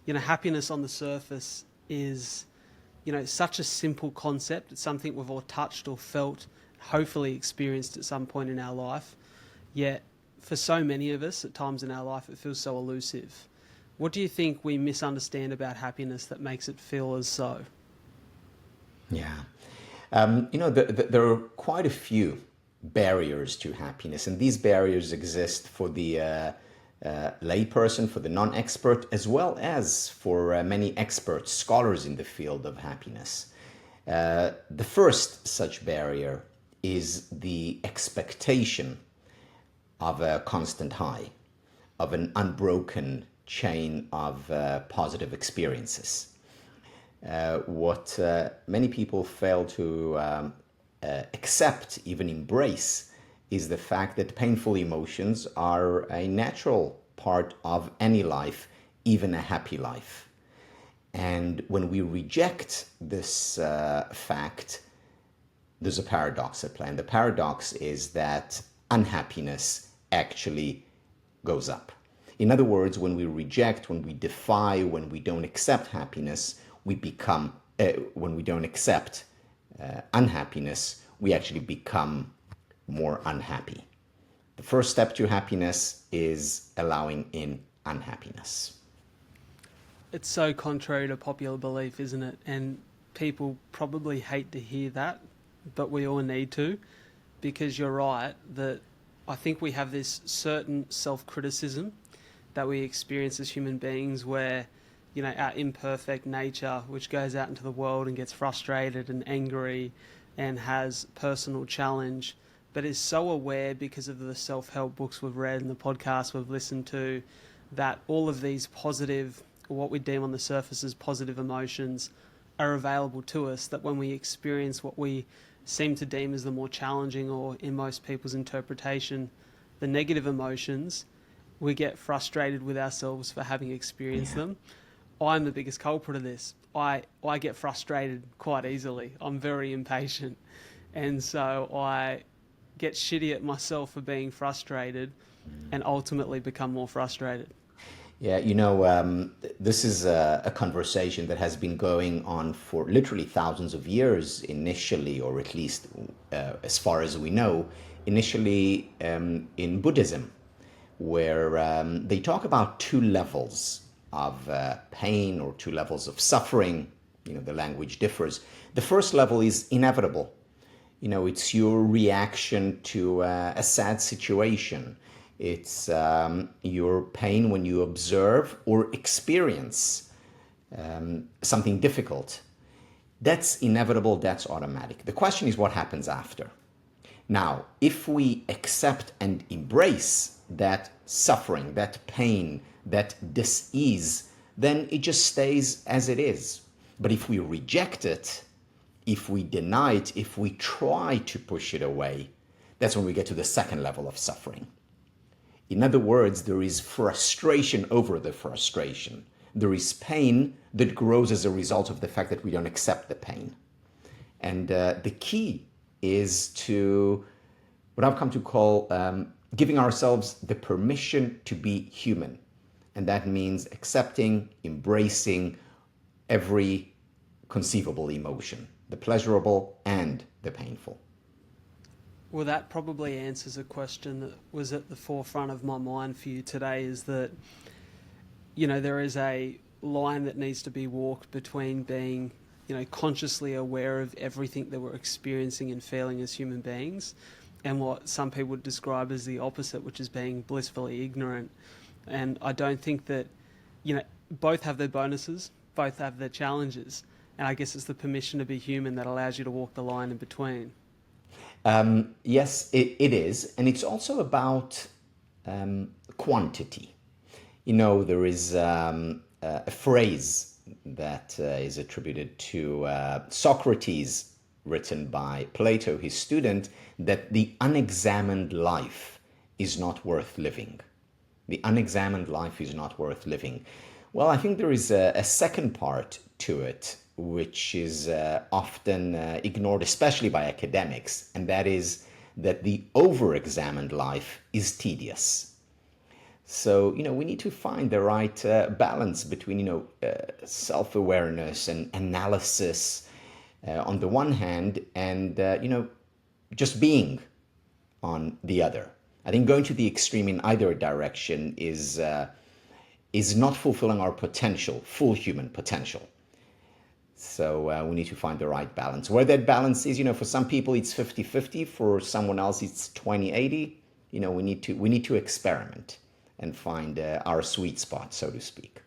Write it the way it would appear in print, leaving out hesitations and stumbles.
Happiness on the surface is, such a simple concept. It's something we've all touched or felt, hopefully experienced at some point in our life. Yet, for so many of us, at times in our life, it feels so elusive. What do you think we misunderstand about happiness that makes it feel as so? Yeah. There are quite a few barriers to happiness, and these barriers exist for the layperson, for the non-expert, as well as for many experts, scholars in the field of happiness. The first such barrier is the expectation of a constant high, of an unbroken chain of positive experiences. What many people fail to accept, even embrace, is the fact that painful emotions are a natural part of any life, even a happy life. And when we reject this fact, there's a paradox at play. And the paradox is that unhappiness actually goes up. In other words, when we reject, when we defy, when we don't accept happiness, when we don't accept unhappiness, we actually become more unhappy. The first step to happiness is allowing in unhappiness. It's so contrary to popular belief, isn't it? And people probably hate to hear that, but we all need to, because you're right that I think we have this certain self-criticism that we experience as human beings where, our imperfect nature, which goes out into the world and gets frustrated and angry and has personal challenge, but is so aware because of the self-help books we've read and the podcasts we've listened to, that all of these positive, or what we deem on the surface as positive emotions, are available to us, that when we experience what we seem to deem as the more challenging, or in most people's interpretation, the negative emotions, we get frustrated with ourselves for having experienced them. I'm the biggest culprit of this. I get frustrated quite easily. I'm very impatient. And so I get shitty at myself for being frustrated and ultimately become more frustrated. Yeah, this is a conversation that has been going on for literally thousands of years initially, or at least as far as we know, initially in Buddhism, where they talk about two levels of pain or two levels of suffering. The language differs. The first level is inevitable. It's your reaction to a sad situation. It's your pain when you observe or experience something difficult. That's inevitable, that's automatic. The question is what happens after. Now, if we accept and embrace that suffering, that pain, that dis-ease, then it just stays as it is. But if we reject it, if we deny it, if we try to push it away, that's when we get to the second level of suffering. In other words, there is frustration over the frustration. There is pain that grows as a result of the fact that we don't accept the pain. And the key is to what I've come to call giving ourselves the permission to be human. And that means accepting, embracing every conceivable emotion, the pleasurable and the painful. Well, that probably answers a question that was at the forefront of my mind for you today, is that, there is a line that needs to be walked between being, consciously aware of everything that we're experiencing and feeling as human beings, and what some people would describe as the opposite, which is being blissfully ignorant. And I don't think that, both have their bonuses, both have their challenges. And I guess it's the permission to be human that allows you to walk the line in between. Yes, it is. And it's also about quantity. There is a phrase that is attributed to Socrates, written by Plato, his student, that the unexamined life is not worth living. The unexamined life is not worth living. Well, I think there is a second part to it, which is often ignored, especially by academics, and that is that the over-examined life is tedious. So, we need to find the right balance between, self-awareness and analysis on the one hand, and, just being on the other. I think going to the extreme in either direction is not fulfilling our potential, full human potential. So we need to find the right balance. Where that balance is, for some people it's 50-50, for someone else it's 20-80. We need to experiment and find our sweet spot, so to speak.